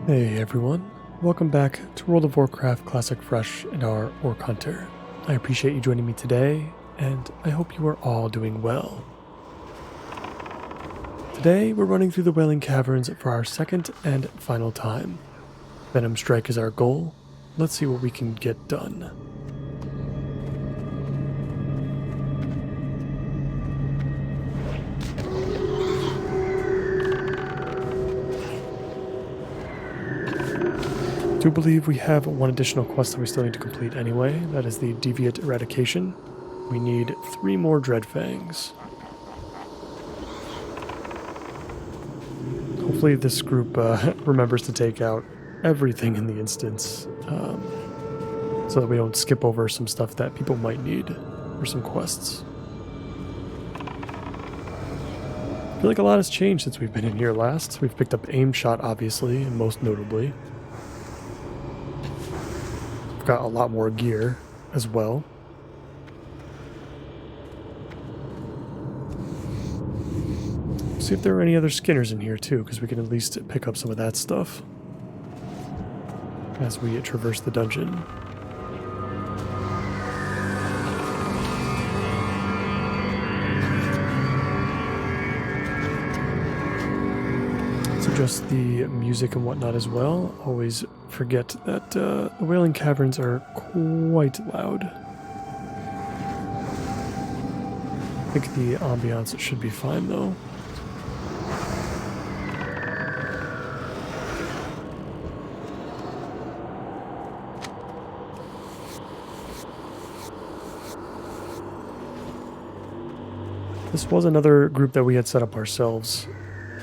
Hey everyone, welcome back to World of Warcraft Classic Fresh and our Orc Hunter. I appreciate you joining me today, and I hope you are all doing well. Today we're running through the Wailing Caverns for our second and final time. Venom Strike is our goal. Let's see what we can get done. I do believe we have one additional quest that we still need to complete anyway. That is the Deviate Eradication. We need 3 more Dreadfangs. Hopefully this group remembers to take out everything in the instance, so that we don't skip over some stuff that people might need for some quests. I feel like a lot has changed since we've been in here last. We've picked up Aim Shot, obviously, and most notably. We've got a lot more gear as well. See if there are any other skinners in here too, because we can at least pick up some of that stuff as we traverse the dungeon. So just the music and whatnot as well. Always forget that the Wailing Caverns are quite loud. I think the ambiance should be fine though. This was another group that we had set up ourselves,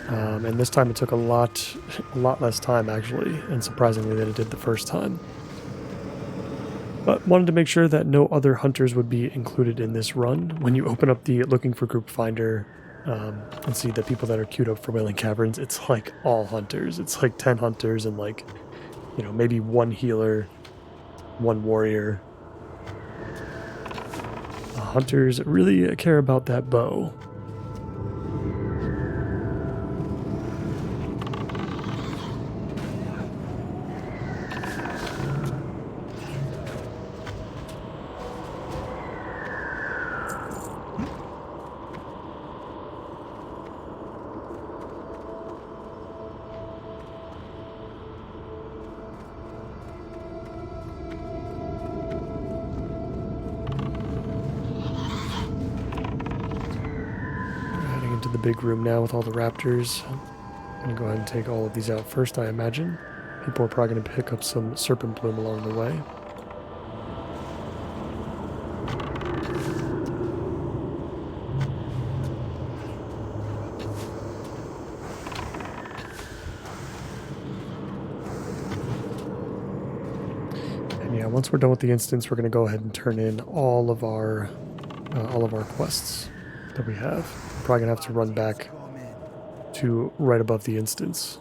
and this time it took a lot less time actually, and surprisingly than it did the first time. But wanted to make sure that no other hunters would be included in this run. When you open up the Looking for Group Finder and see the people that are queued up for Wailing Caverns, it's like all hunters. It's like 10 hunters and like, you know, maybe 1 healer, 1 warrior. Hunters really care about that bow. The big room now with all the raptors. I'm gonna go ahead and take all of these out first, I imagine. People are probably gonna pick up some serpent plume along the way. And yeah, once we're done with the instance, we're gonna go ahead and turn in all of our quests that we have. Probably gonna have to run back to right above the instance.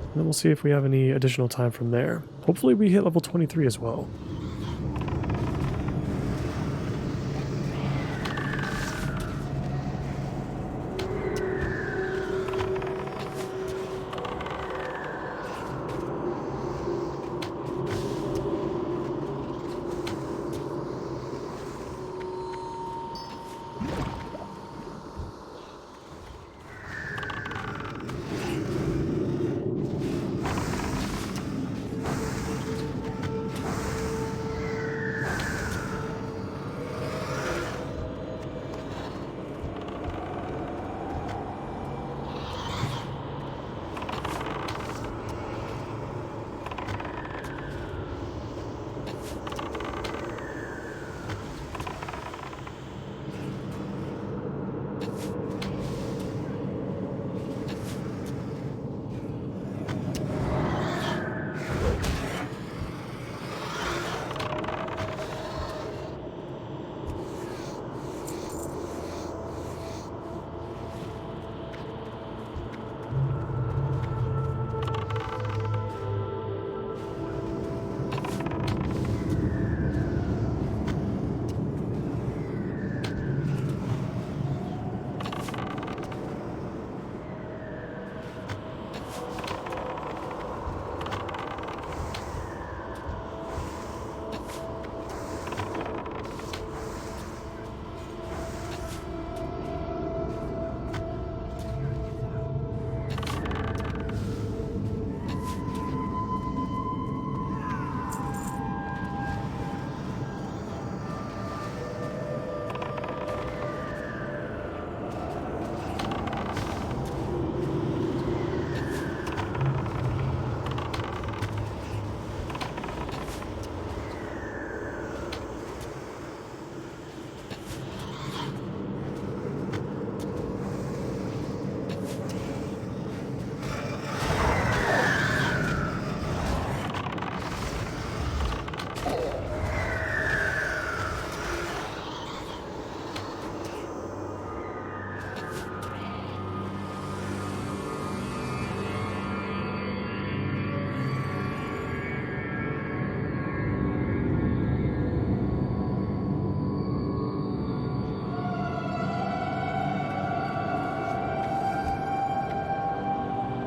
And then we'll see if we have any additional time from there. Hopefully we hit level 23 as well.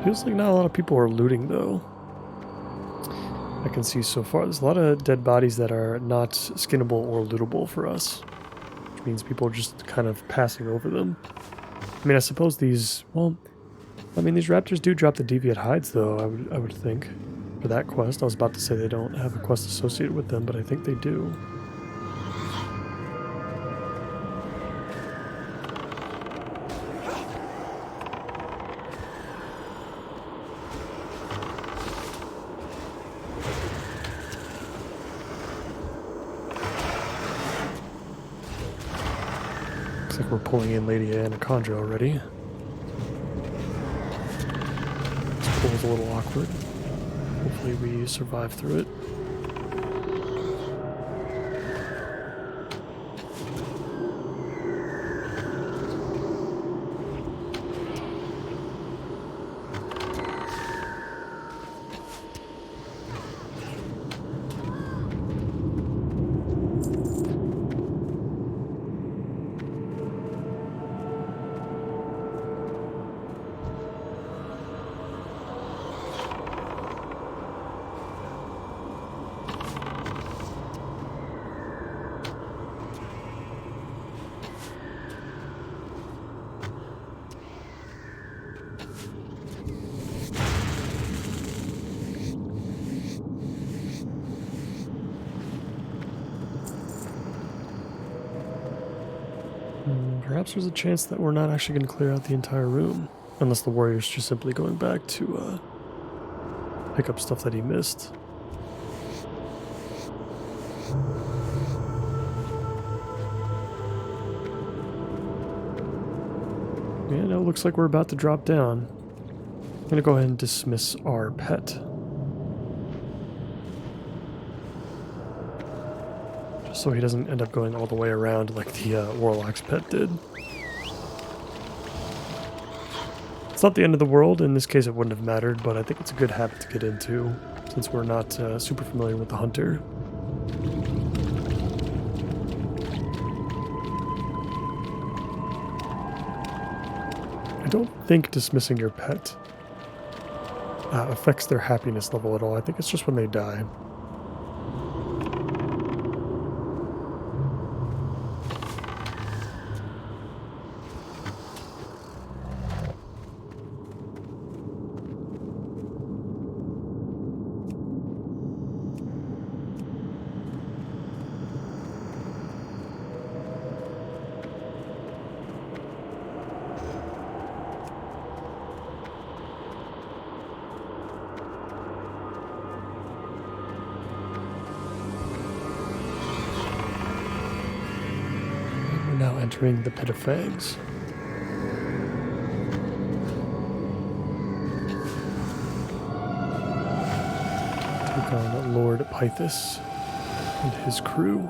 Feels like not a lot of people are looting though. I can see so far. There's a lot of dead bodies that are not skinnable or lootable for us, which means people are just kind of passing over them. I mean, I suppose these, well, I mean, these raptors do drop the deviate hides though, I would think, for that quest. I was about to say they don't have a quest associated with them, but I think they do. Looks like we're pulling in Lady Anaconda already. This pull is a little awkward. Hopefully we survive through it. Perhaps there's a chance that we're not actually going to clear out the entire room. Unless the warrior's just simply going back to pick up stuff that he missed. Yeah, no, it looks like we're about to drop down. I'm going to go ahead and dismiss our pet. So he doesn't end up going all the way around like the Warlock's pet did. It's not the end of the world. In this case, it wouldn't have mattered, but I think it's a good habit to get into since we're not super familiar with the hunter. I don't think dismissing your pet affects their happiness level at all. I think it's just when they die. Now entering the Pit of Fangs. Take on Lord Pythus and his crew.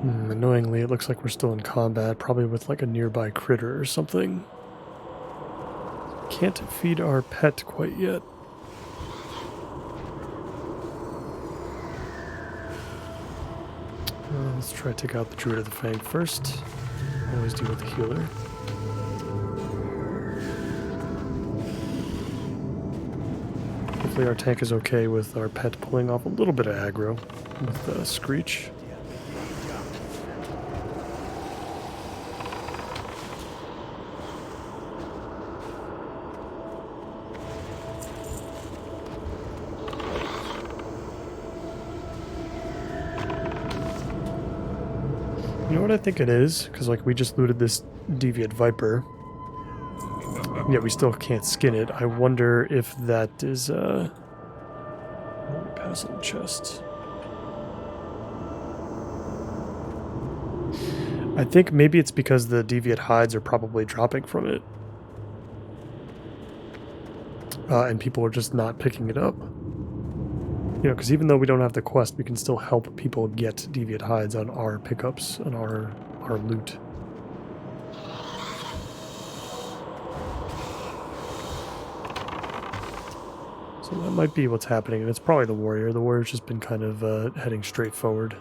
Annoyingly, it looks like we're still in combat, probably with like a nearby critter or something. Can't feed our pet quite yet. Let's try to take out the Druid of the Fang first. Always deal with the healer. Hopefully our tank is okay with our pet pulling off a little bit of aggro with Screech. You know what I think it is? Because like we just looted this Deviant Viper. Yet we still can't skin it. I wonder if that is let me pass on the chest. I think maybe it's because the Deviant hides are probably dropping from it. And people are just not picking it up. You know, because even though we don't have the quest, we can still help people get Deviant hides on our pickups, on our loot. So that might be what's happening, and it's probably the warrior. The warrior's just been kind of heading straight forward.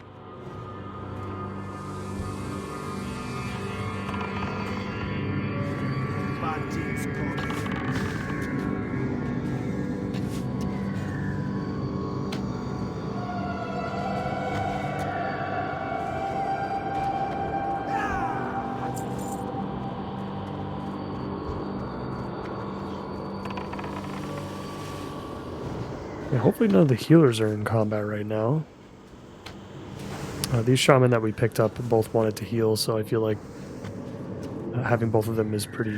Yeah, hopefully none of the healers are in combat right now. These shaman that we picked up both wanted to heal, so I feel like having both of them is pretty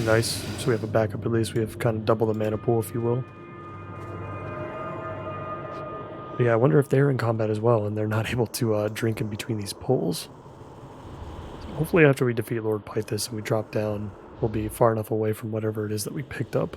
nice. So we have a backup at least. We have kind of double the mana pool, if you will. But yeah, I wonder if they're in combat as well and they're not able to drink in between these pulls. So hopefully after we defeat Lord Pythus and we drop down, we'll be far enough away from whatever it is that we picked up.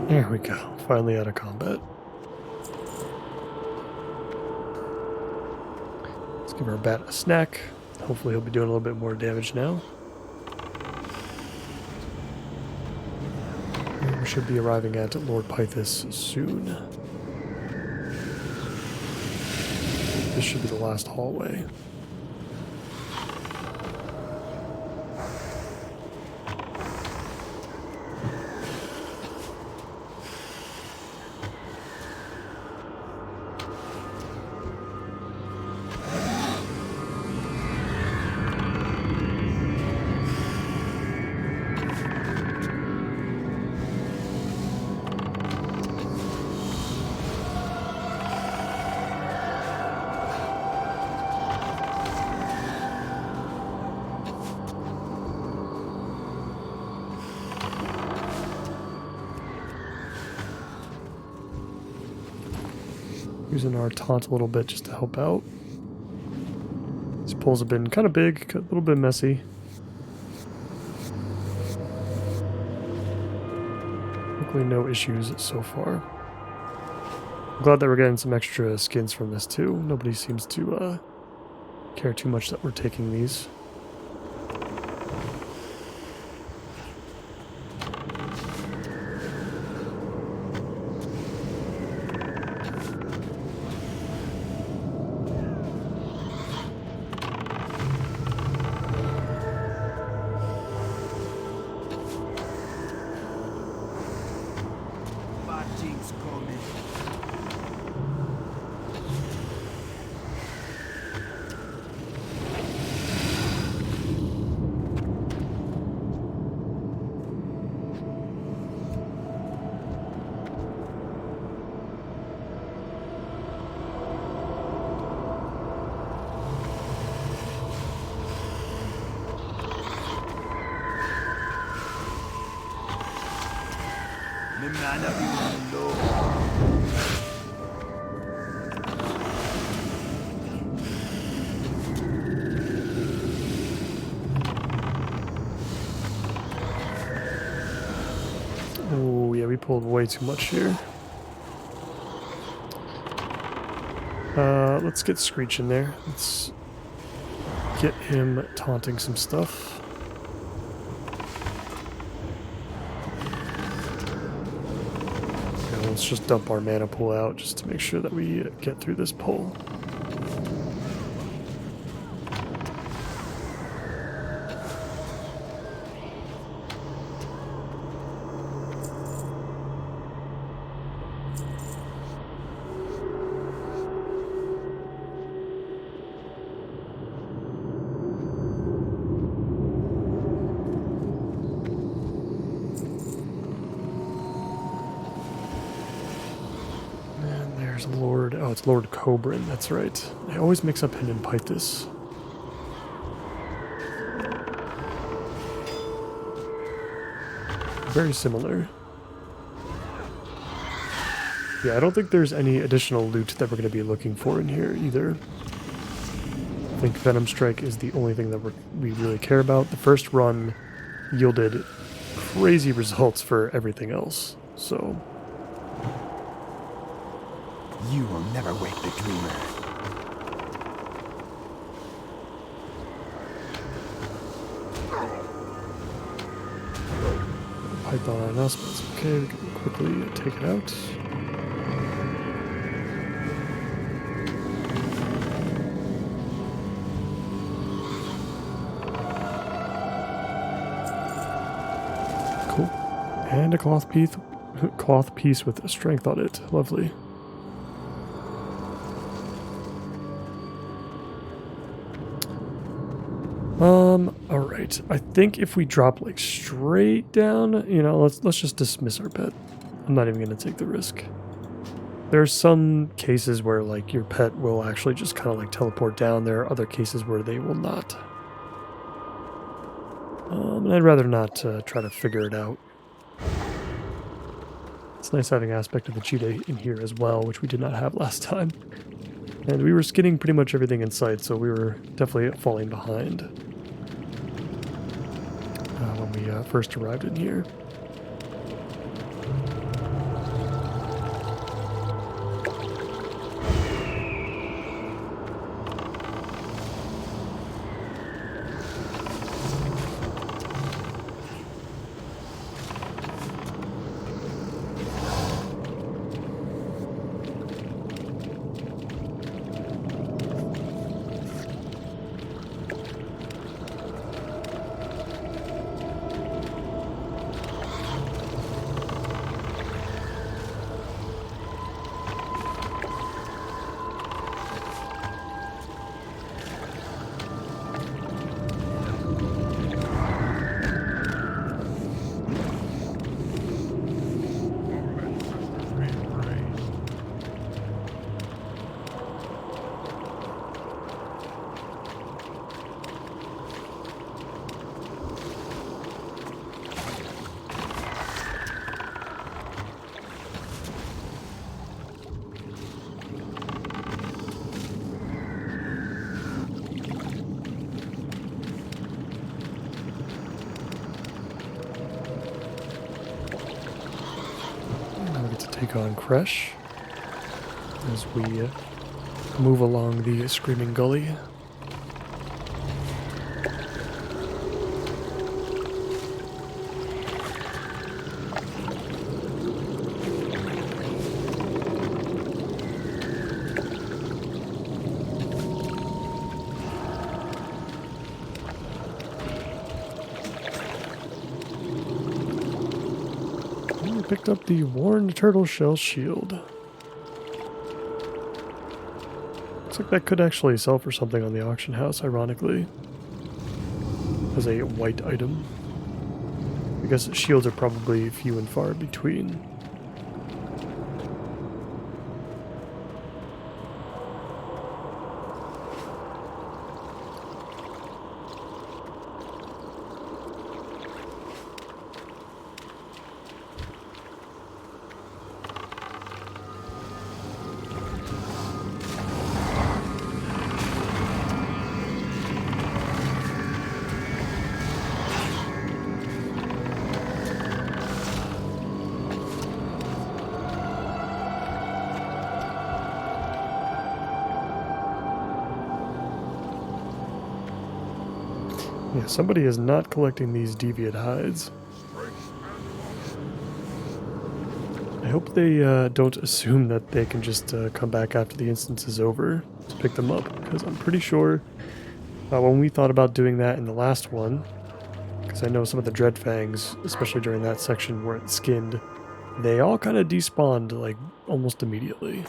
There we go. Finally out of combat. Let's give our bat a snack. Hopefully he'll be doing a little bit more damage now. And we should be arriving at Lord Pythus soon. This should be the last hallway. Using our taunt a little bit just to help out. These poles have been kind of big, a little bit messy. Luckily no issues so far. I'm glad that we're getting some extra skins from this too. Nobody seems to care too much that we're taking these. Oh yeah, we pulled way too much here. Let's get Screech in there. Let's get him taunting some stuff. And let's just dump our mana pool out just to make sure that we get through this pull. Lord, oh, it's Lord Cobran, that's right. I always mix up him and Pythus. Very similar. Yeah, I don't think there's any additional loot that we're going to be looking for in here either. I think Venom Strike is the only thing that we really care about. The first run yielded crazy results for everything else, so... You will never wake the dreamer. Python on us, but it's okay. We can quickly take it out. Cool. And a cloth piece with strength on it. Lovely. Alright. I think if we drop like straight down, you know, let's just dismiss our pet. I'm not even gonna take the risk. There's some cases where like your pet will actually just kind of like teleport down. There are other cases where they will not. And I'd rather not try to figure it out. It's nice having aspect of the cheetah in here as well, which we did not have last time. And we were skinning pretty much everything in sight, so we were definitely falling behind when we first arrived in here. take on Kresh as we move along the Screaming Gully. Picked up the Worn Turtle Shell Shield. Looks like that could actually sell for something on the auction house, ironically. As a white item. I guess shields are probably few and far between. Yeah, somebody is not collecting these deviant hides. I hope they don't assume that they can just come back after the instance is over to pick them up, because I'm pretty sure when we thought about doing that in the last one, because I know some of the Dreadfangs, especially during that section where it's skinned, they all kind of despawned like almost immediately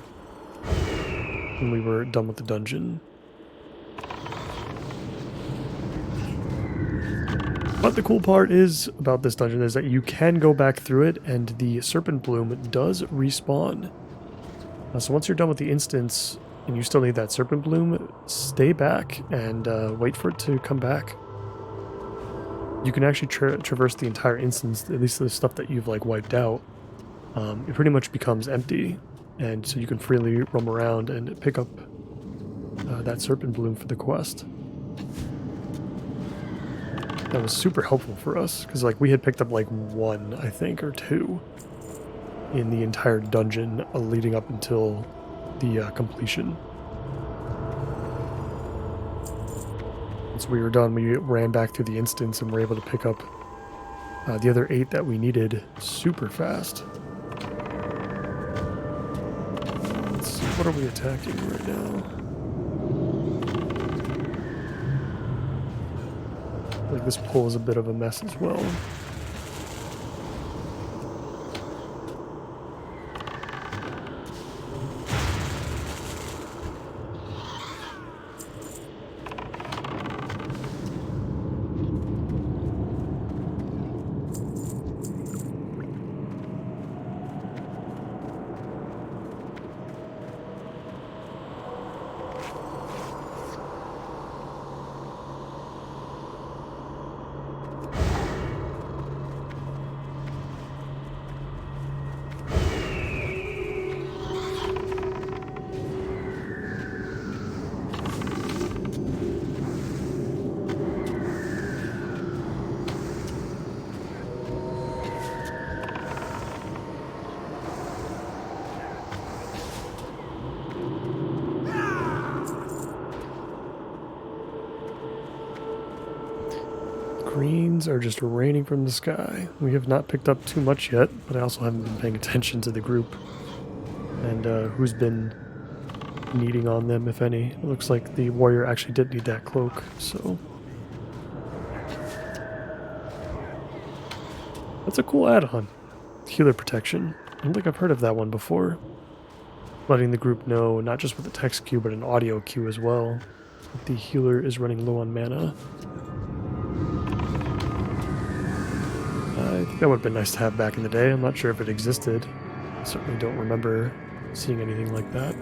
when we were done with the dungeon. But the cool part is about this dungeon is that you can go back through it and the Serpent Bloom does respawn. So once you're done with the instance and you still need that Serpent Bloom, stay back and wait for it to come back. You can actually traverse the entire instance, at least the stuff that you've like wiped out. It pretty much becomes empty, and so you can freely roam around and pick up that Serpent Bloom for the quest. That was super helpful for us, because like we had picked up like one, I think, or two in the entire dungeon leading up until the completion. Once we were done, we ran back through the instance and were able to pick up the other 8 that we needed super fast. Let's see, what are we attacking right now? Like this pool is a bit of a mess as well. Greens are just raining from the sky. We have not picked up too much yet, but I also haven't been paying attention to the group and who's been needing on them, if any. It looks like the warrior actually did need that cloak, so that's a cool add-on. Healer protection. I don't think I've heard of that one before. Letting the group know, not just with a text cue, but an audio cue as well, that the healer is running low on mana. I think that would have been nice to have back in the day. I'm not sure if it existed. I certainly don't remember seeing anything like that.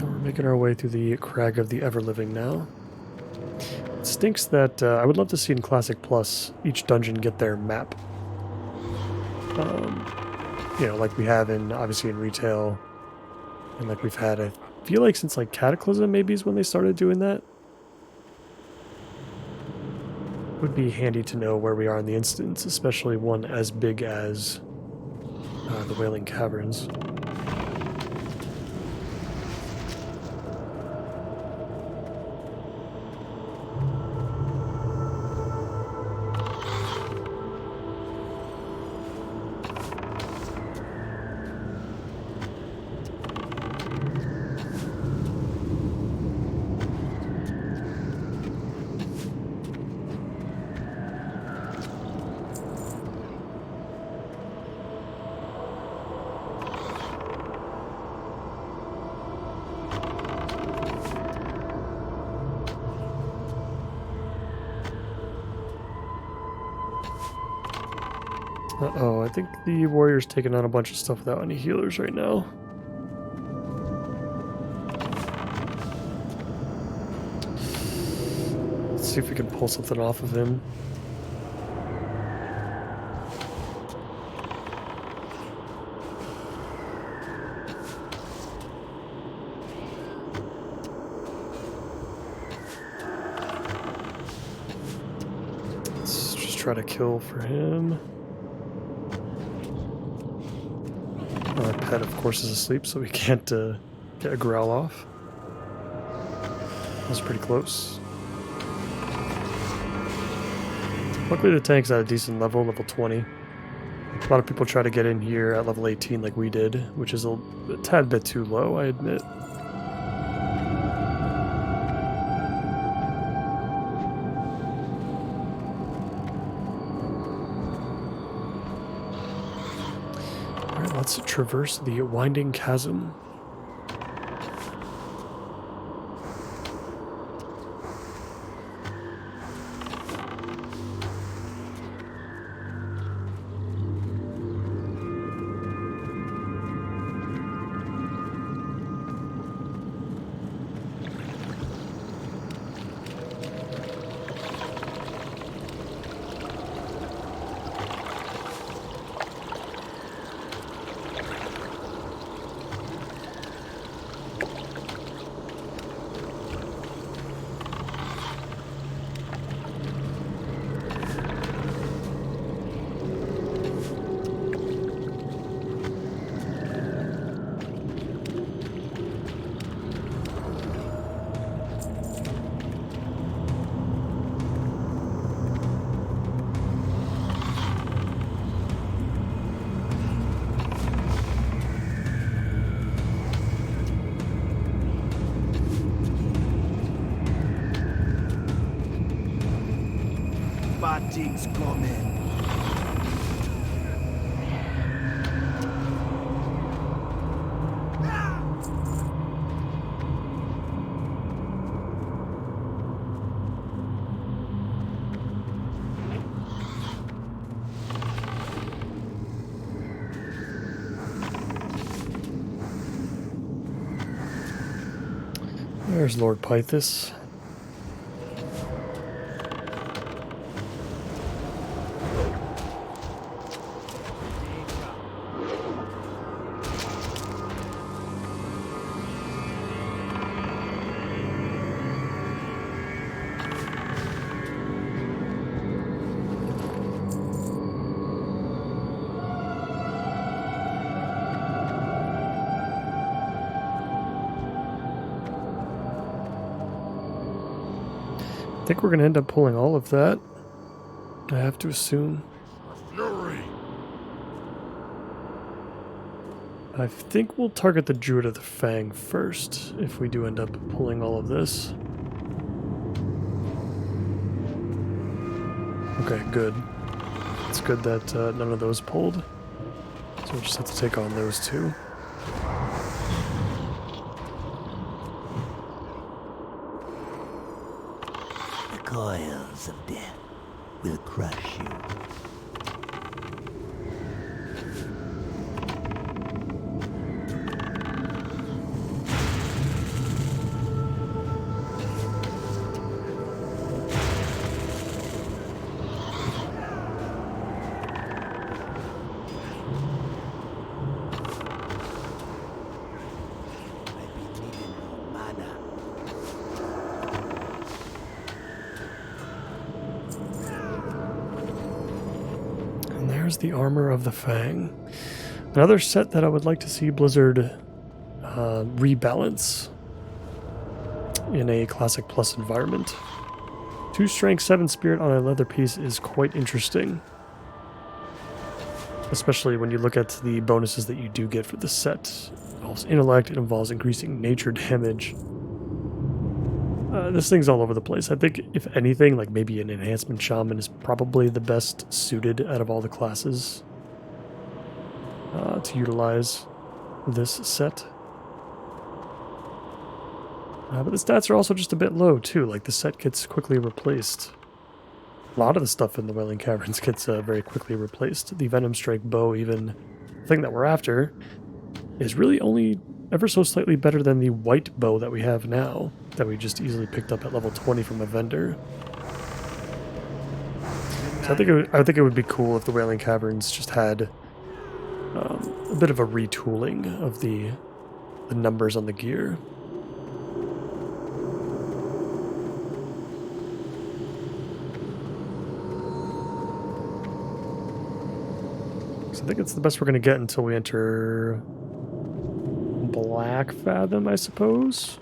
We're making our way through the Crag of the Everliving now. It stinks that I would love to see in Classic Plus each dungeon get their map. You know, like we have in, obviously in retail, and like we've had, I feel like since like Cataclysm maybe is when they started doing that. Would be handy to know where we are in the instance, especially one as big as the Wailing Caverns. Uh-oh, I think the warrior's taking on a bunch of stuff without any healers right now. Let's see if we can pull something off of him. Let's just try to kill for him. Our pet, of course, is asleep, so we can't get a growl off. That was pretty close. Luckily, the tank's at a decent level, level 20. A lot of people try to get in here at level 18 like we did, which is a tad bit too low, I admit. Let's traverse the winding chasm. Bad things coming. There's Lord Pythus. I think we're going to end up pulling all of that, I have to assume. Fury. I think we'll target the Druid of the Fang first, if we do end up pulling all of this. Okay, good. It's good that none of those pulled. So we'll just have to take on those two. The coils of death will crush you. There's the Armor of the Fang. Another set that I would like to see Blizzard rebalance in a Classic Plus environment. 2 strength, 7 spirit on a leather piece is quite interesting. Especially when you look at the bonuses that you do get for the set. It involves intellect, it involves increasing nature damage. This thing's all over the place. I think, if anything, like maybe an enhancement shaman is probably the best suited out of all the classes to utilize this set. But the stats are also just a bit low, too. Like, the set gets quickly replaced. A lot of the stuff in the Wailing Caverns gets very quickly replaced. The Venom Strike bow, even, the thing that we're after, is really only ever so slightly better than the white bow that we have now, that we just easily picked up at level 20 from a vendor. So I think it would be cool if the Wailing Caverns just had a bit of a retooling of the numbers on the gear. So I think it's the best we're going to get until we enter Black Fathom, I suppose.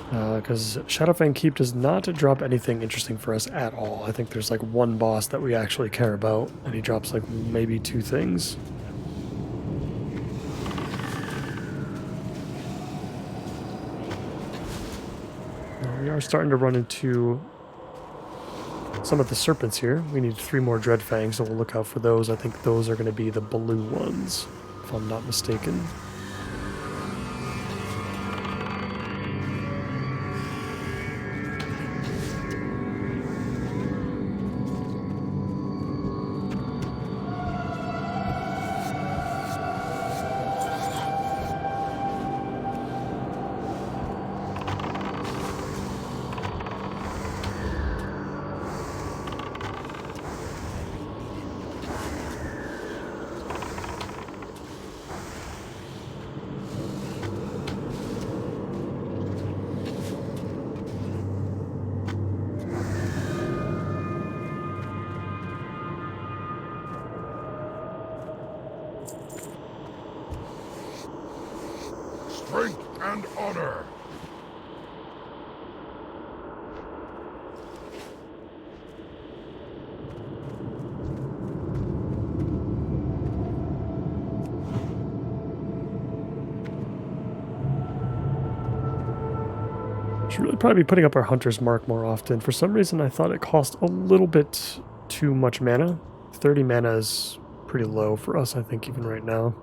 Because Shadowfang Keep does not drop anything interesting for us at all. I think there's like one boss that we actually care about, and he drops like maybe 2 things. We are starting to run into some of the serpents here. We need 3 more Dreadfangs, so we'll look out for those. I think those are going to be the blue ones, if I'm not mistaken. Strength and honor. Should really probably be putting up our Hunter's Mark more often. For some reason, I thought it cost a little bit too much mana. 30 mana is pretty low for us, I think, even right now.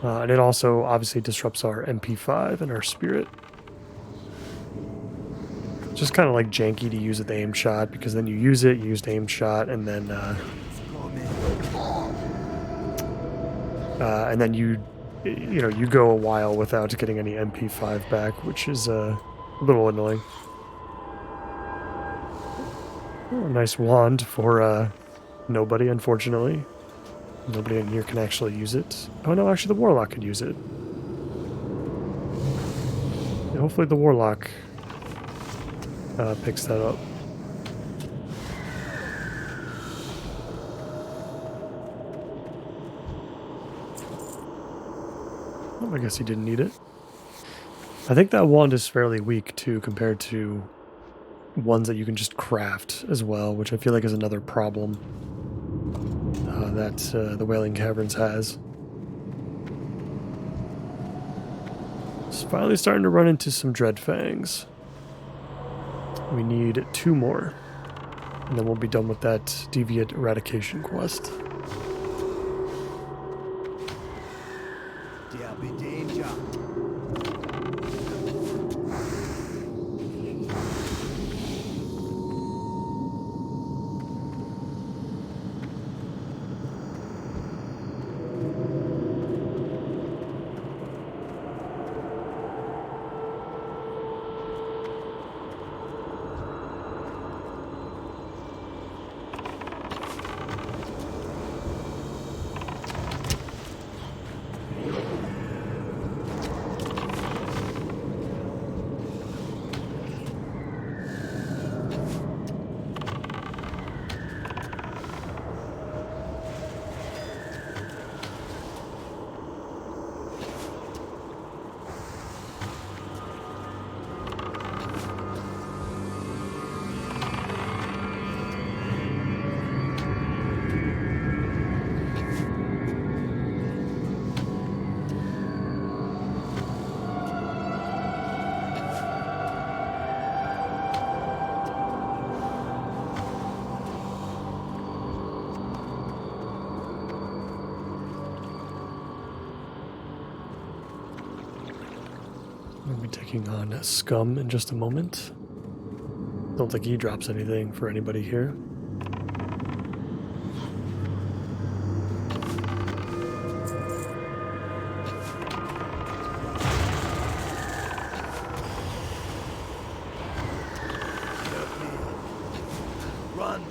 And it also obviously disrupts our MP5 and our Spirit. Just kind of like janky to use with aim shot, because then you use it, you used aim shot, and then you go a while without getting any MP5 back, which is a little annoying. Oh, a nice wand for nobody, unfortunately. Nobody in here can actually use it. Oh no, actually the Warlock could use it. Yeah, hopefully the Warlock picks that up. Oh, I guess he didn't need it. I think that wand is fairly weak too, compared to ones that you can just craft as well, which I feel like is another problem that the Wailing Caverns has. It's finally starting to run into some Dreadfangs. We need 2 more, and then we'll be done with that Deviant Eradication quest. There be danger. We'll be taking on Scum in just a moment. Don't think he drops anything for anybody here. Run!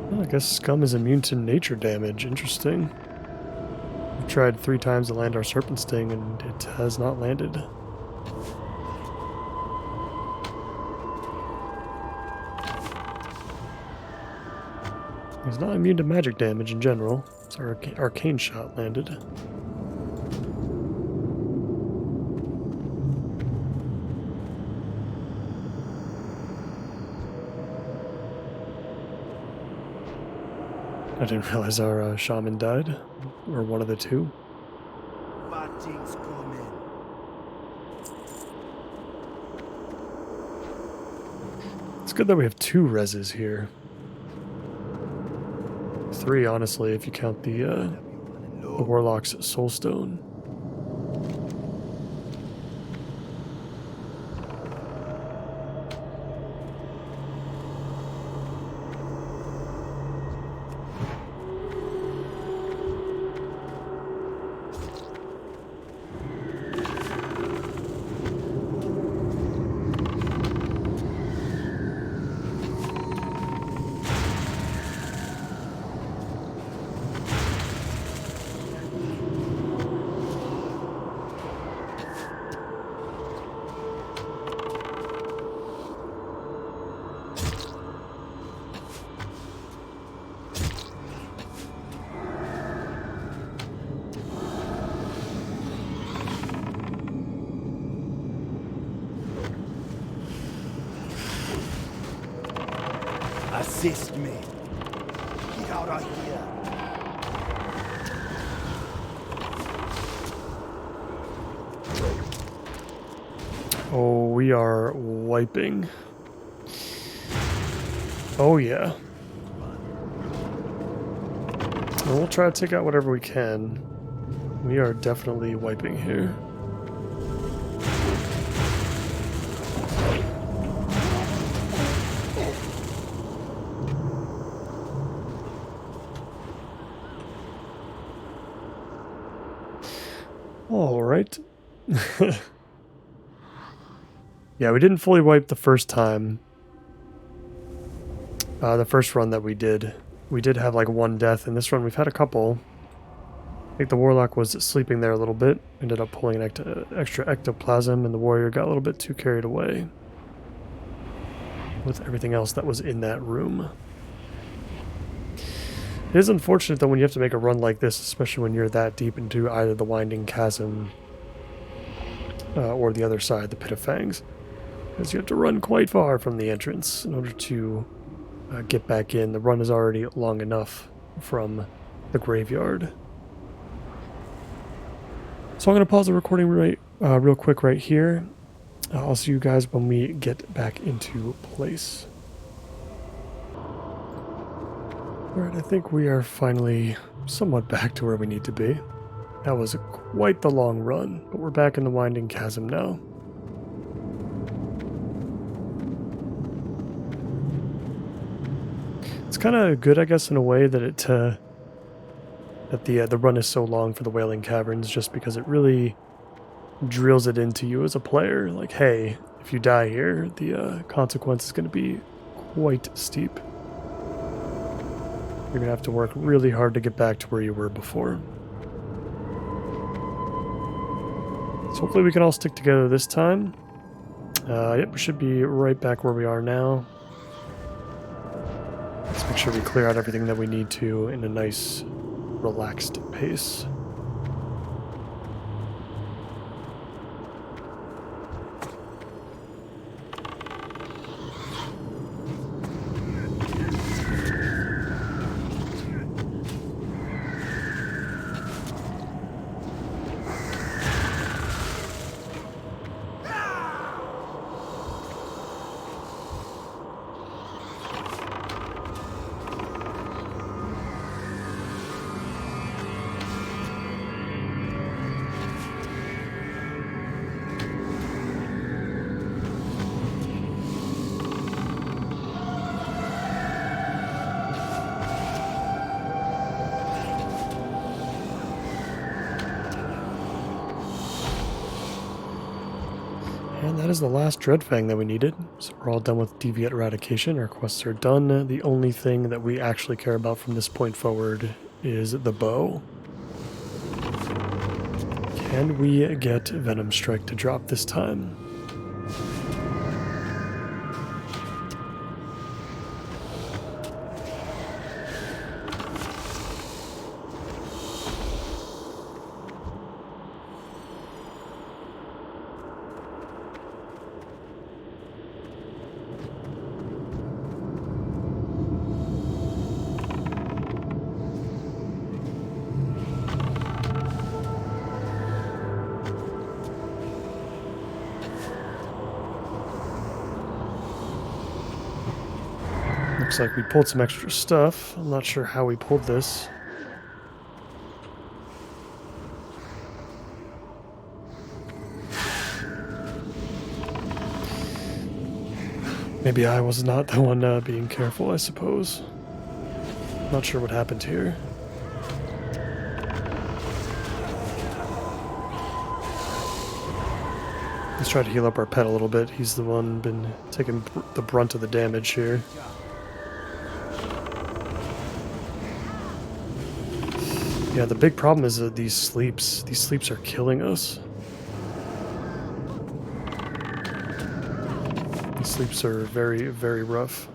Well, I guess Scum is immune to nature damage. Interesting. We've tried 3 times to land our Serpent Sting and it has not landed. He's not immune to magic damage in general. So our arcane shot landed. I didn't realize our shaman died, or one of the two. Bad things coming. It's good that we have 2 reses here. 3, honestly, if you count the Warlock's Soulstone. Assist me. Get out of here. Oh, we are wiping. Oh yeah. And we'll try to take out whatever we can. We are definitely wiping here. All right. Yeah, we didn't fully wipe the first time. The first run that we did have like 1 death. In this run, we've had a couple. I think the Warlock was sleeping there a little bit. Ended up pulling an extra ectoplasm, and the Warrior got a little bit too carried away with everything else that was in that room. It is unfortunate though when you have to make a run like this, especially when you're that deep into either the Winding Chasm or the other side, the Pit of Fangs, because you have to run quite far from the entrance in order to get back in. The run is already long enough from the graveyard. So I'm going to pause the recording real quick right here. I'll see you guys when we get back into place. Alright, I think we are finally somewhat back to where we need to be. That was quite the long run, but we're back in the Winding Chasm now. It's kind of good, I guess, in a way that the run is so long for the Wailing Caverns, just because it really drills it into you as a player. Like, hey, if you die here, the consequence is going to be quite steep. You're going to have to work really hard to get back to where you were before. So hopefully we can all stick together this time. Yep, we should be right back where we are now. Let's make sure we clear out everything that we need to in a nice, relaxed pace. And that is the last Dreadfang that we needed. So we're all done with Deviant Eradication. Our quests are done. The only thing that we actually care about from this point forward is the bow. Can we get Venom Strike to drop this time? Looks like we pulled some extra stuff. I'm not sure how we pulled this. Maybe I was not the one being careful, I suppose. Not sure what happened here. Let's try to heal up our pet a little bit. He's the one been taking the brunt of the damage here. Yeah, the big problem is that these sleeps are killing us. These sleeps are very, very rough.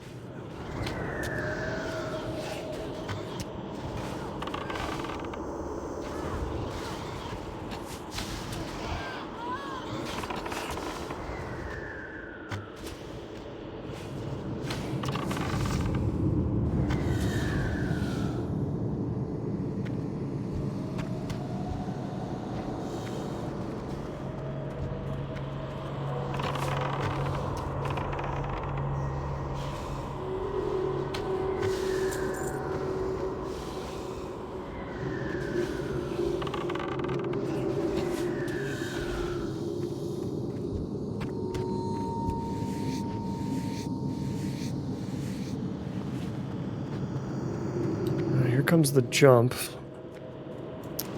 Here comes the jump.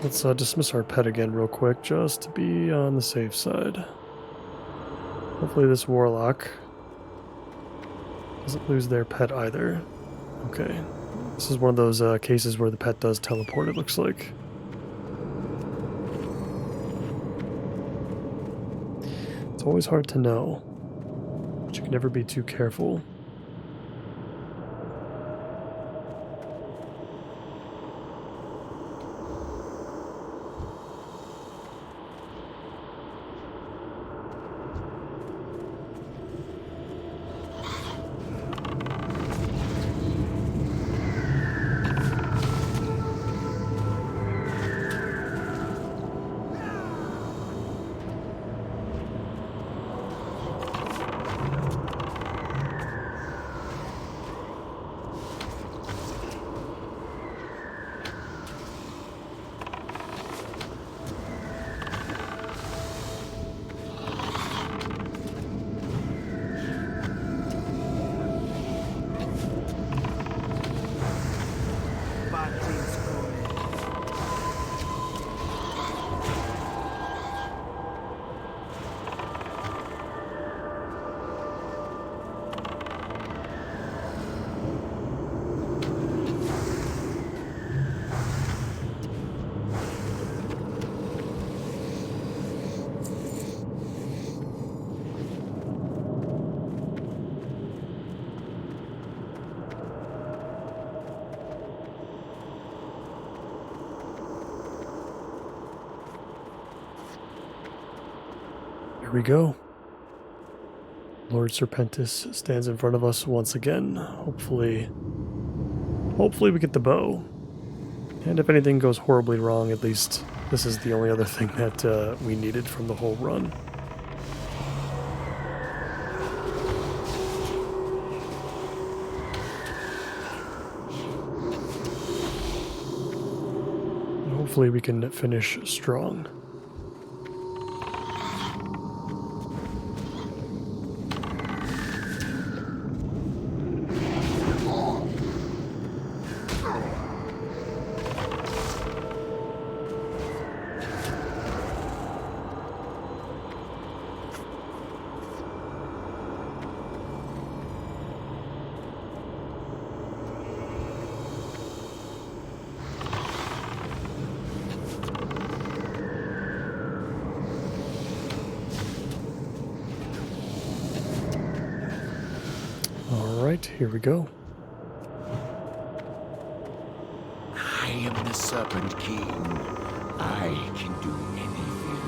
Let's dismiss our pet again real quick, just to be on the safe side. Hopefully this warlock doesn't lose their pet either. Okay. This is one of those cases where the pet does teleport, it looks like. It's always hard to know, but you can never be too careful. we go. Lord Serpentis stands in front of us once again. Hopefully we get the bow. And if anything goes horribly wrong, at least this is the only other thing that we needed from the whole run. And hopefully we can finish strong. Alright, here we go. I am the Serpent King. I can do anything.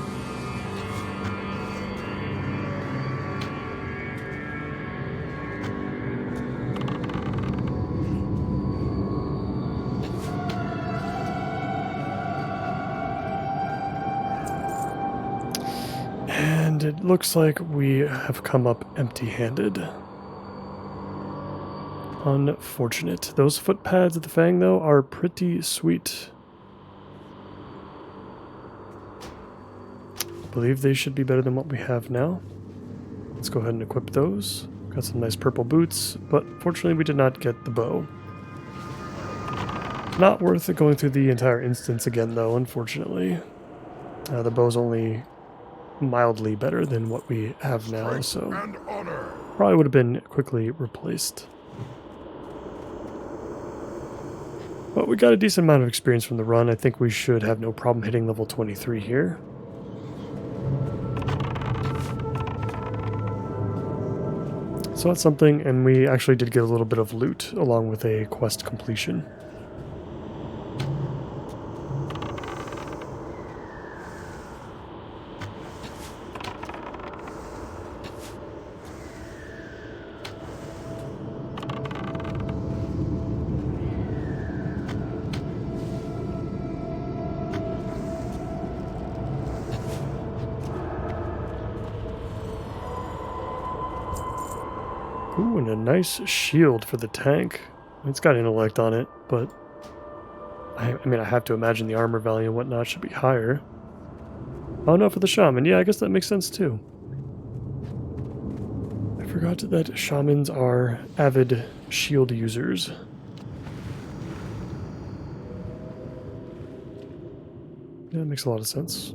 And it looks like we have come up empty-handed. Unfortunate. Those foot pads at the Fang, though, are pretty sweet. I believe they should be better than what we have now. Let's go ahead and equip those. Got some nice purple boots, but fortunately we did not get the bow. Not worth it going through the entire instance again, though, unfortunately. The bow's only mildly better than what we have now, so And honor. probably would have been quickly replaced. But we got a decent amount of experience from the run. I think we should have no problem hitting level 23 here. So that's something, and we actually did get a little bit of loot along with a quest completion. Ooh, and a nice shield for the tank. It's got intellect on it, but I mean, I have to imagine the armor value and whatnot should be higher. Oh no, for the shaman. Yeah, I guess that makes sense too. I forgot that shamans are avid shield users. Yeah, that makes a lot of sense.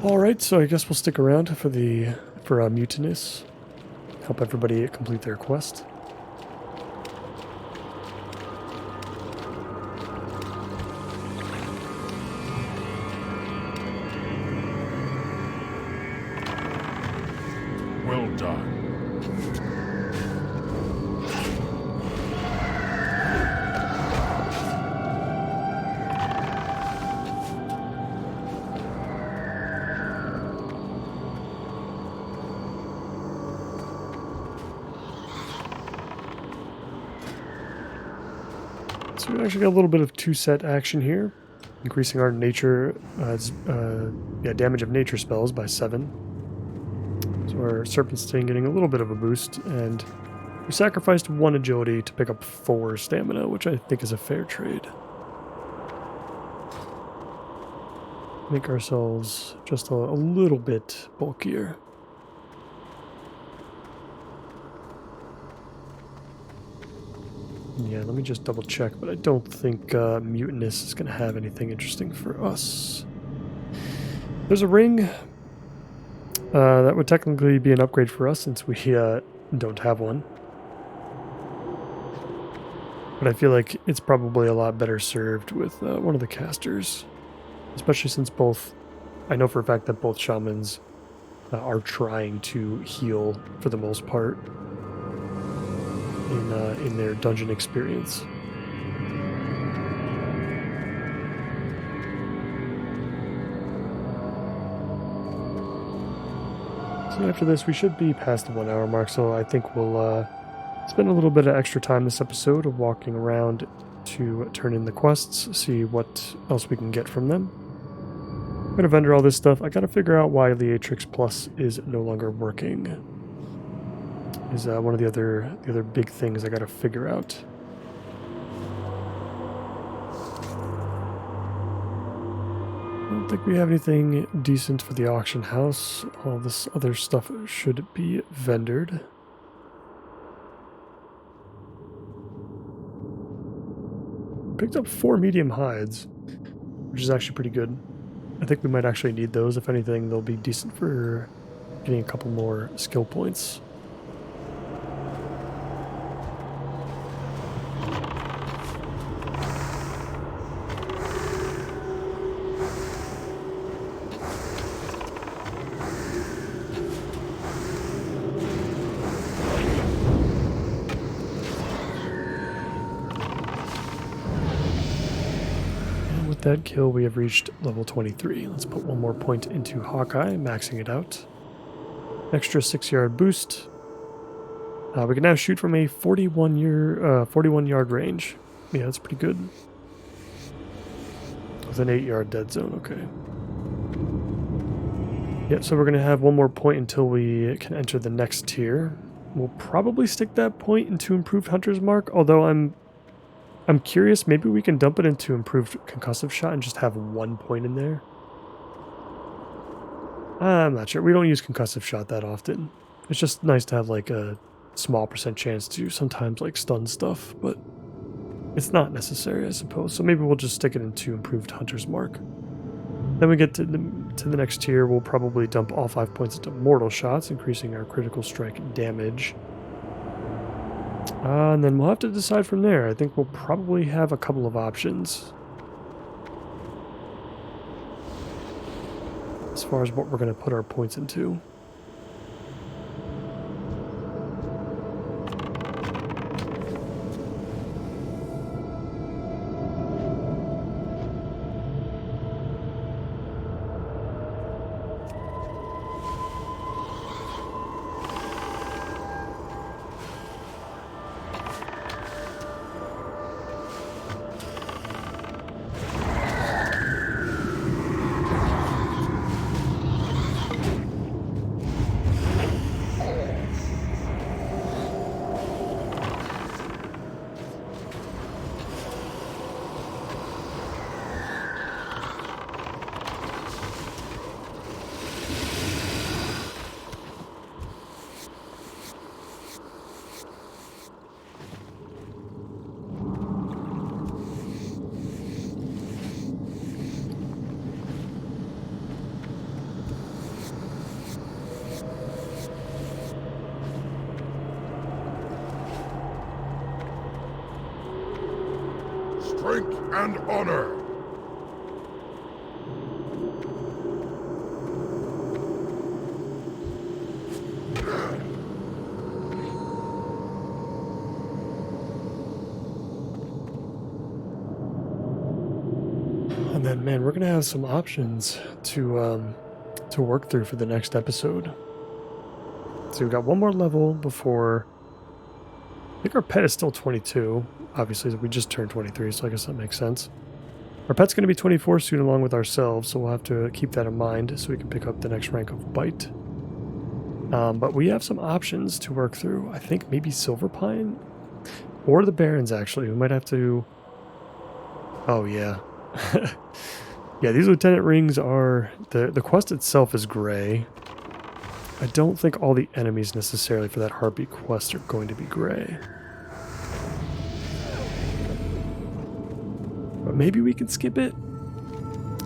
Alright, so I guess we'll stick around for Mutinous. Help everybody complete their quest. Well done. So we actually got a little bit of two-set action here, increasing our nature, damage of nature spells by 7. So our Serpent Sting getting a little bit of a boost, and we sacrificed 1 agility to pick up 4 stamina, which I think is a fair trade. Make ourselves just a little bit bulkier. Yeah, let me just double check, but I don't think Mutinous is going to have anything interesting for us. There's a ring that would technically be an upgrade for us since we don't have one. But I feel like it's probably a lot better served with one of the casters. Especially since I know for a fact that both shamans are trying to heal for the most part in their dungeon experience. So after this, we should be past the 1 hour mark, so I think we'll spend a little bit of extra time this episode of walking around to turn in the quests, see what else we can get from them. I'm going to vendor all this stuff. I got to figure out why Leatrix Plus is no longer working. Is one of the other big things I got to figure out. I don't think we have anything decent for the auction house. All this other stuff should be vendored. Picked up 4 medium hides, which is actually pretty good. I think we might actually need those. If anything, they'll be decent for getting a couple more skill points. That kill, we have reached level 23. Let's put one more point into Hawkeye, maxing it out. Extra 6-yard boost. We can now shoot from a 41-yard range. Yeah, that's pretty good. With an 8-yard dead zone, okay. Yeah, so we're going to have one more point until we can enter the next tier. We'll probably stick that point into Improved Hunter's Mark, although I'm curious, maybe we can dump it into Improved Concussive Shot and just have 1 point in there. I'm not sure. We don't use Concussive Shot that often. It's just nice to have like a small % chance to sometimes like stun stuff, but it's not necessary, I suppose. So maybe we'll just stick it into Improved Hunter's Mark. Then we get to the next tier, we'll probably dump all 5 points into Mortal Shots, increasing our critical strike damage. And then we'll have to decide from there. I think we'll probably have a couple of options as far as what we're going to put our points into. Strength and honor. And then, man, we're gonna have some options to work through for the next episode. So we've got one more level before. I think our pet is still 22. Obviously, we just turned 23, so I guess that makes sense. Our pet's going to be 24 soon along with ourselves, so we'll have to keep that in mind so we can pick up the next rank of Bite. But we have some options to work through. I think maybe Silver Pine or the Barrens, actually. We might have to... Oh, yeah. Yeah, these Lieutenant Rings are... The quest itself is gray. I don't think all the enemies necessarily for that Heartbeat quest are going to be gray. But maybe we can skip it.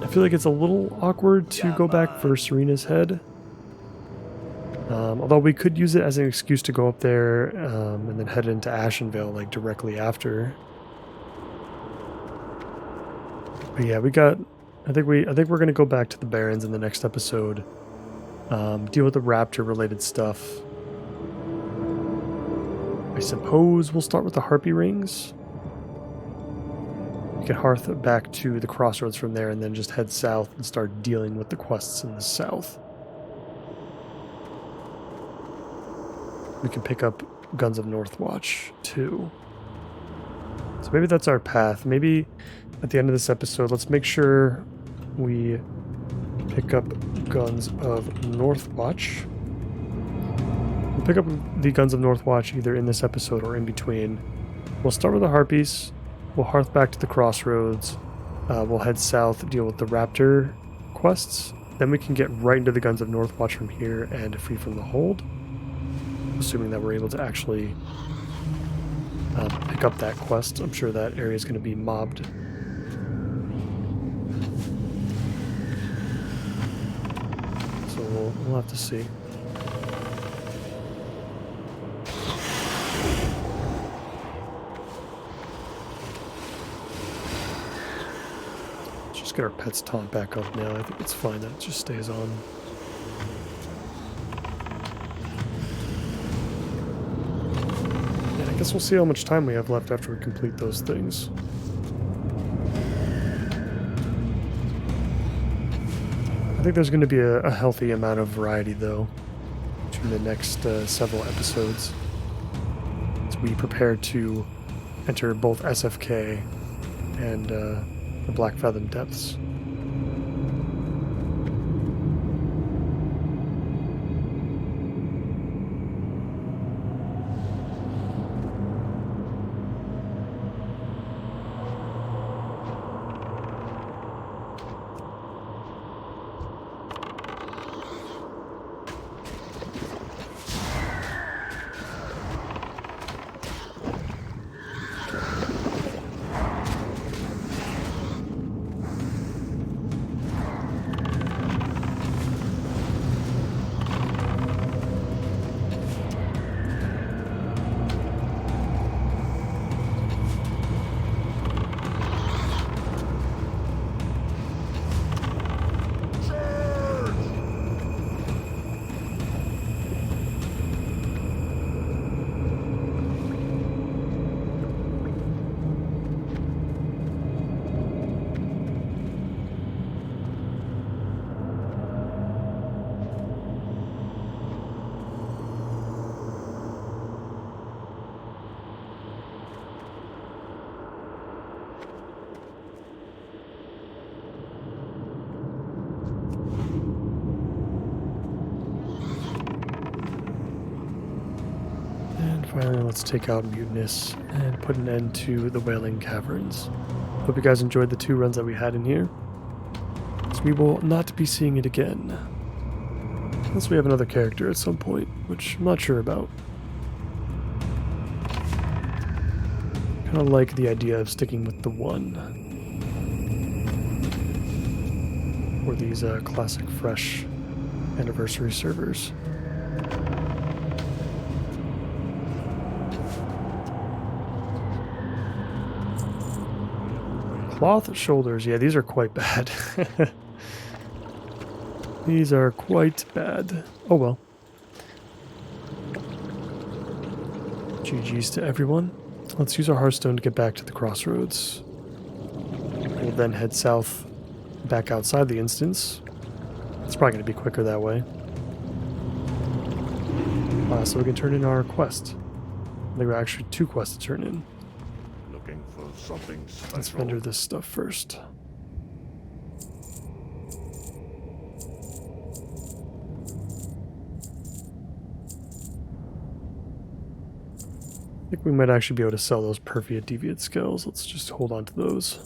I feel like it's a little awkward to go back for Serena's head. Although we could use it as an excuse to go up there and then head into Ashenvale like directly after. But yeah, we got... I think we're going to go back to the Barrens in the next episode. Deal with the raptor related stuff. I suppose we'll start with the Harpy Rings. We can hearth back to the crossroads from there and then just head south and start dealing with the quests in the south. we can pick up Guns of Northwatch too. So maybe that's our path. Maybe at the end of this episode, let's make sure we pick up Guns of Northwatch. We'll pick up the Guns of Northwatch either in this episode or in between. We'll start with the Harpies. We'll hearth back to the Crossroads. We'll head south, deal with the Raptor quests. Then we can get right into the Guns of Northwatch from here and free from the hold. Assuming that we're able to actually pick up that quest. I'm sure that area is going to be mobbed. So we'll have to see. Let's just get our pet's taunt back up now. I think it's fine that it just stays on. I guess we'll see how much time we have left after we complete those things. I think there's going to be a healthy amount of variety, though, between the next several episodes, as we prepare to enter both SFK and the Black Fathom Depths. Finally, let's take out Mutinous and put an end to the Wailing Caverns. Hope you guys enjoyed the 2 runs that we had in here. So we will not be seeing it again. Unless we have another character at some point, which I'm not sure about. Kind of like the idea of sticking with the 1 for these classic fresh anniversary servers. Cloth shoulders, yeah, these are quite bad. These are quite bad. Oh well. GG's to everyone. Let's use our Hearthstone to get back to the Crossroads. We'll then head south, back outside the instance. It's probably going to be quicker that way. So we can turn in our quest. There are actually 2 quests to turn in. Looking for something special. Let's render this stuff first. I think we might actually be able to sell those Perfiet Deviant Scales. Let's just hold on to those.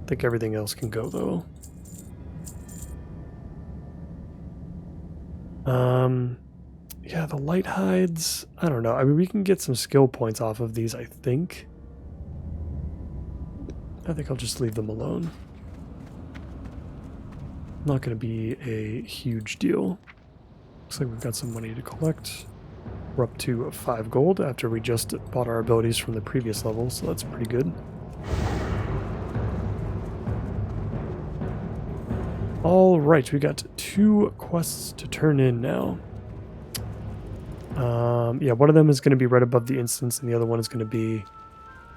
I think everything else can go, though. Yeah, the light hides, I don't know. I mean, we can get some skill points off of these, I think. I think I'll just leave them alone. Not going to be a huge deal. Looks like we've got some money to collect. We're up to 5 gold after we just bought our abilities from the previous level, so that's pretty good. Alright, we got 2 quests to turn in now. Yeah, one of them is going to be right above the instance, and the other one is going to be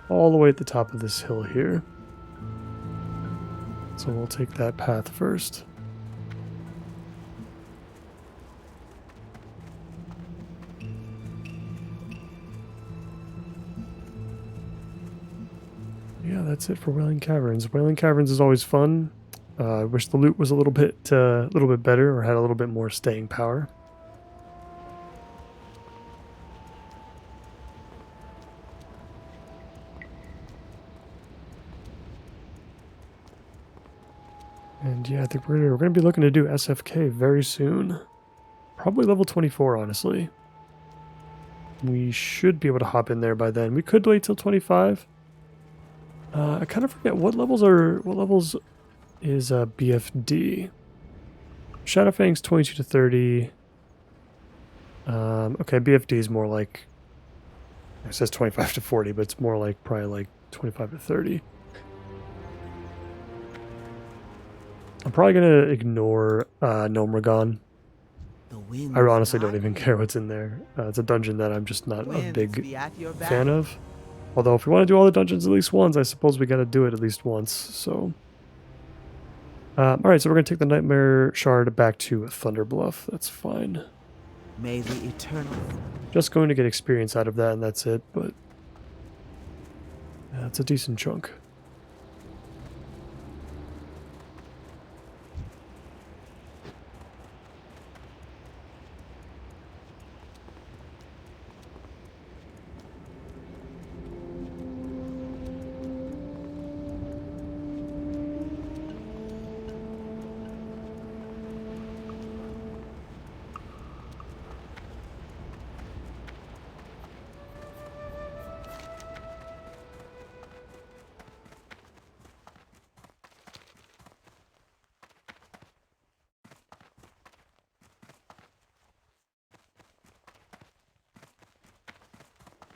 all the way at the top of this hill here. So we'll take that path first. that's it for Wailing Caverns. Wailing Caverns is always fun. I wish the loot was a little bit better or had a little bit more staying power. And yeah, I think we're gonna be looking to do SFK very soon. Probably level 24, honestly. We should be able to hop in there by then. We could wait till 25. I kind of forget what levels is BFD. Shadowfang's 22 to 30. Okay, BFD is more like, it says 25 to 40, but it's more like probably like 25 to 30. I'm probably gonna ignore Gnomragon. I honestly don't even care what's in there. It's a dungeon that I'm just not a big fan of. Although if we want to do all the dungeons at least once, I suppose we got to do it at least once. So, all right, so we're gonna take the Nightmare Shard back to Thunderbluff. That's fine. May the eternal. Just going to get experience out of that, and that's it. But yeah, it's a decent chunk.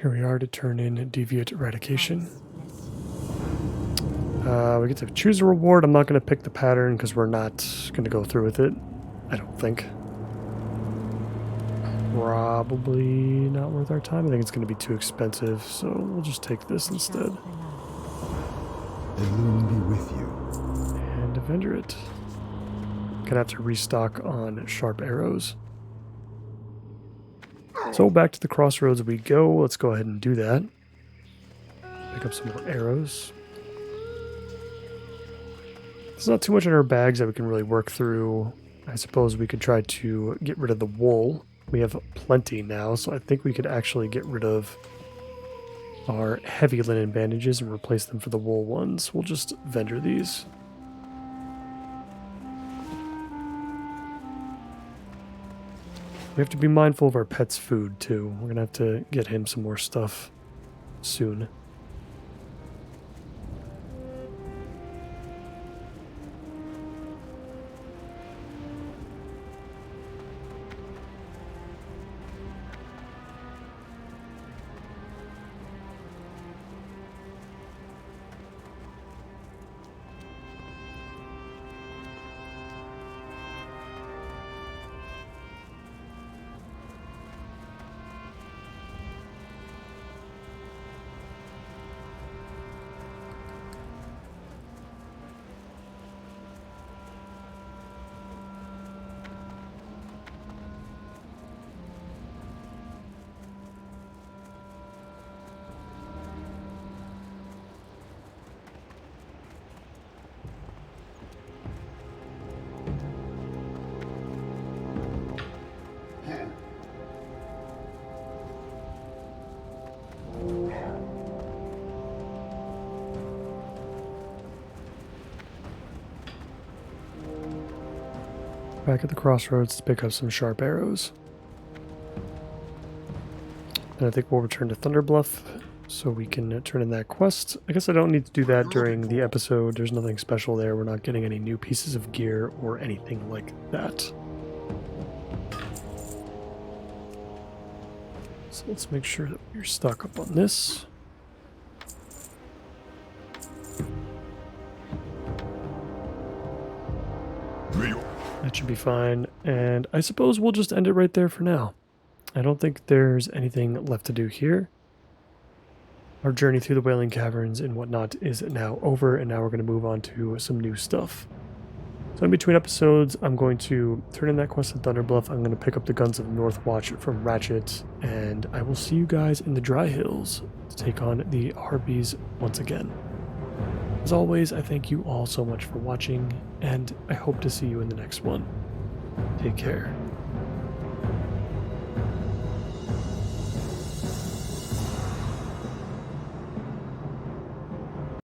Here we are to turn in Deviate Eradication. We get to choose a reward. I'm not going to pick the pattern because we're not going to go through with it. I don't think. Probably not worth our time. I think it's going to be too expensive, so we'll just take this instead. Illume be with you. And Avenger it. Gonna have to restock on sharp arrows. So back to the crossroads we go. Let's go ahead and do that. Pick up some more arrows. There's not too much in our bags that we can really work through. I suppose we could try to get rid of the wool. We have plenty now, so I think we could actually get rid of our heavy linen bandages and replace them for the wool ones. We'll just vendor these. We have to be mindful of our pet's food, too. We're going to have to get him some more stuff soon. Back at the crossroads to pick up some sharp arrows. And I think we'll return to Thunderbluff so we can turn in that quest. I guess I don't need to do that during the episode. There's nothing special there. We're not getting any new pieces of gear or anything like that. So let's make sure that we're stock up on this. That should be fine, and I suppose we'll just end it right there for now. I don't think there's anything left to do here. Our journey through the Wailing Caverns and whatnot is now over, and now we're going to move on to some new stuff. So in between episodes, I'm going to turn in that quest in Thunderbluff. I'm going to pick up the Guns of Northwatch from Ratchet, and I will see you guys in the Dry Hills to take on the Harpies once again. As always, I thank you all so much for watching, and I hope to see you in the next one. Take care.